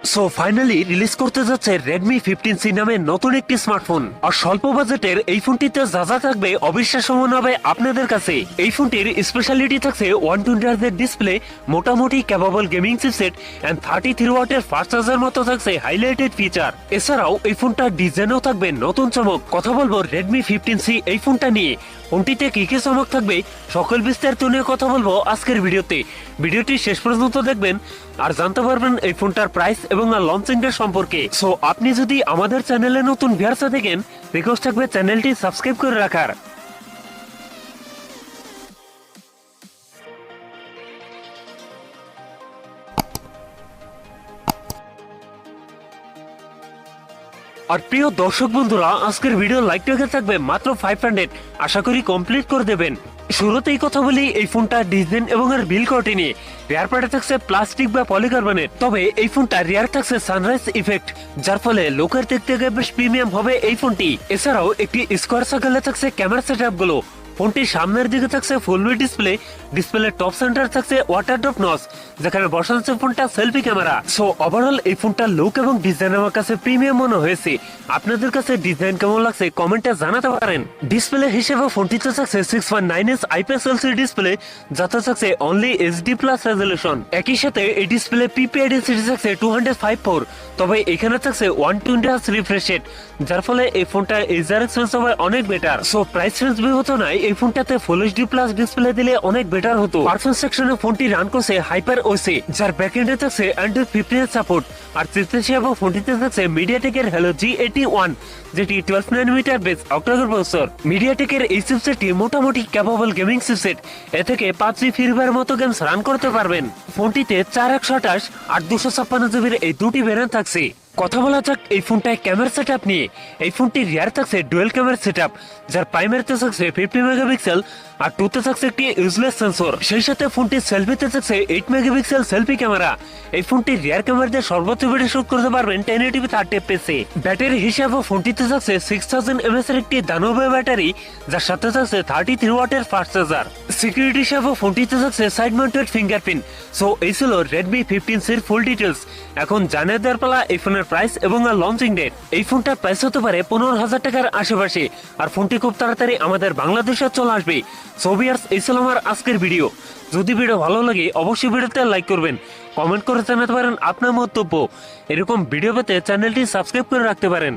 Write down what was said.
So finally release করতে যাচ্ছে Redmi 15C নামে নতুন একটি স্মার্টফোন। আর স্বল্প বাজেটের এই ফোনটিতে যা যা থাকবে অবিশ্বাস্য মনে হবে আপনাদের কাছে। এই ফোনটির স্পেশালিটি থাকছে 120 হার্জের ডিসপ্লে, মোটামুটি ক্যাপাবল গেমিং চিপসেট এন্ড 33 ওয়াটের ফাস্ট চার্জার মতো থাকছে হাইলাইটেড ফিচার। এছাড়াও এই ফোনটার ডিজাইনও থাকবে নতুন চমক। কথা বলবো Redmi 15C এই ফোনটা নিয়ে। ফোনটিতে কি কি চমক থাকবে সকল বিস্তারিত নিয়ে কথা বলবো আজকের ভিডিওতে। ভিডিওটি শেষ পর্যন্ত দেখবেন আর জানতে পারবেন এই ফোনটার প্রাইস এবং লঞ্চিং ডেট সম্পর্কে। সো আপনি যদি আমাদের চ্যানেলে নতুন ভিউয়ার্স দেখেন, রিকোয়েস্ট থাকবে চ্যানেলটি সাবস্ক্রাইব করে রাখার। আর প্রিয় দর্শক বন্ধুরা, আজকের ভিডিও লাইক রেখে থাকবে মাত্র 500। আশা করি কমপ্লিট করে দেবেন। শুরুতেই কথা বলি এই ফোনটা ডিজাইন এবং এর বিল কোয়ালিটি নিয়ে। রিয়ার পার্টে থাকছে প্লাস্টিক বা পলিকার্বনেট, তবে এই ফোনটা রিয়ার থাকছে সানরাইজ ইফেক্ট, যার ফলে লোকের দিক থেকে বেশ প্রিমিয়াম হবে এই ফোনটি। এছাড়াও একটি স্কোয়ার সার্কেলে থাকছে ক্যামেরা সেটআপ গুলো। ফোনটির সামনের দিকে থাকছে ফুল ডিসপ্লে, ডিসপ্লের টপ সেন্টার থাকছে ওয়াটার ড্রপ নচ, যেখানে বসানো আছে ফোনটা সেলফি ক্যামেরা। সো ওভারঅল এই ফোনটার লুক এবং ডিজাইন আমার কাছে প্রিমিয়াম মনে হয়েছে। আপনাদের কাছে ডিজাইন কেমন লাগছে কমেন্টে জানাতে পারেন। ডিসপ্লে হিসেবে ফোনটিতে থাকছে 6.9 IPS LCD ডিসপ্লে, যাতে থাকছে অনলি HD+ রেজলিউশন। একই সাথে এই ডিসপ্লে PPI ডেনসিটি থাকছে 205.4, তবে এখানে থাকছে 120 Hz রিফ্রেশ রেট, যার ফলে এই ফোনটা ইউজার এক্সপেরিয়েন্স হবে অনেক বেটার। সো প্রাইস রেঞ্জ বিবেচনায় এই ফোনটাতে ফুল HD+ ডিসপ্লে দিলে অনেক বেটার হতো। পারফরম্যান্স সেকশনে ফোনটি রান করছে হাইপার ওএসে, যার ব্যাকএন্ডে থাকছে Android 15 সাপোর্ট। আর চিপসেট হিসেবে ফোনটিতে থাকছে মিডিয়াটেকের Helio G81, যেটি 12 nm বেস অক্টাকোর প্রসেসর। মিডিয়াটেকের এই চিপসেটটি মোটামুটি ক্যাপাবল গেমিং চিপসেট। এ থেকে PUBG, ফ্রি ফায়ার মতো গেমস রান করতে পারবেন। ফোনটিতে 4128 আর 256 জিবির এই দুটি ভেরিয়েন্ট থাকছে। কথা বলা যাক এই ফোনটায় ক্যামেরা সেটআপ নিয়ে। এই ফোনটির রিয়ার থাকছে ডুয়েল ক্যামেরা সেটআপ, যার প্রাইমারিতে থাকছে 50 মেগাপিক্সেল আর টুতে থাকছে একটি ইউজলেস সেন্সর। সেই সাথে ফোনটির সেলফিতে থাকছে 8 মেগাপিক্সেল সেলফি ক্যামেরা। এই ফোনটির রিয়ার ক্যামেরা দিয়ে সর্বোচ্চ ভিডিও শুট করতে পারবেন 1080p 30 fps এ। ব্যাটারি হিসাবে ফোনটিতে থাকছে 6000 mAh এর একটি দানবে ব্যাটারি, যার সাথে থাকছে 33 ওয়াটের ফাস্ট চার্জার। সিকিউরিটি হিসাবে ফোনটিতে থাকছে সাইড মাউন্টেড ফিঙ্গারপ্রিন্ট। সো এই ছিল Redmi 15C এর ফুল ডিটেলস। এখন জানিয়ে দেওয়ার পালা এই ফোনের প্রাইস এবং লঞ্চিং ডেট। এই ফোনটার প্রাইস হতে পারে 15,000 টাকার আশেপাশে, আর ফোনটি খুব তাড়াতাড়ি আমাদের বাংলাদেশে চলে আসবে। সো ভিউয়ার্স, এই ছিল আমার আজকের ভিডিও। যদি ভিডিও ভালো লাগে অবশ্যই ভিডিওতে লাইক করবেন, কমেন্ট করে জানাতে পারেন আপনার মন্তব্য। এরকম ভিডিও পেতে চ্যানেলটি সাবস্ক্রাইব করে রাখতে পারেন।